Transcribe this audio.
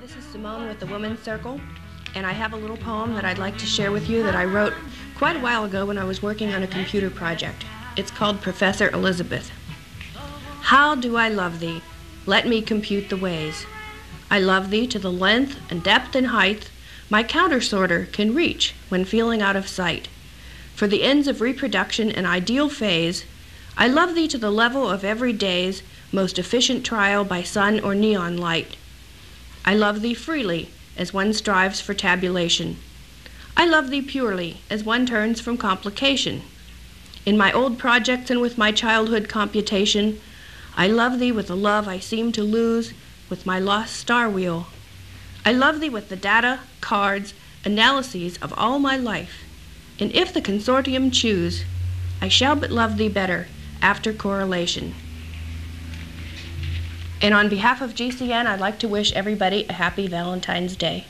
This is Simone with the Women's Circle, and I have a little poem that I'd like to share with you that I wrote quite a while ago when I was working on a computer project. It's called Professor Elizabeth. How do I love thee? Let me compute the ways. I love thee to the length and depth and height my countersorter can reach when feeling out of sight. For the ends of reproduction and ideal phase, I love thee to the level of every day's most efficient trial by sun or neon light. I love thee freely, as one strives for tabulation. I love thee purely, as one turns from complication. In my old projects and with my childhood computation, I love thee with a love I seem to lose with my lost star wheel. I love thee with the data, cards, analyses of all my life. And if the consortium choose, I shall but love thee better after correlation. And on behalf of GCN, I'd like to wish everybody a happy Valentine's Day.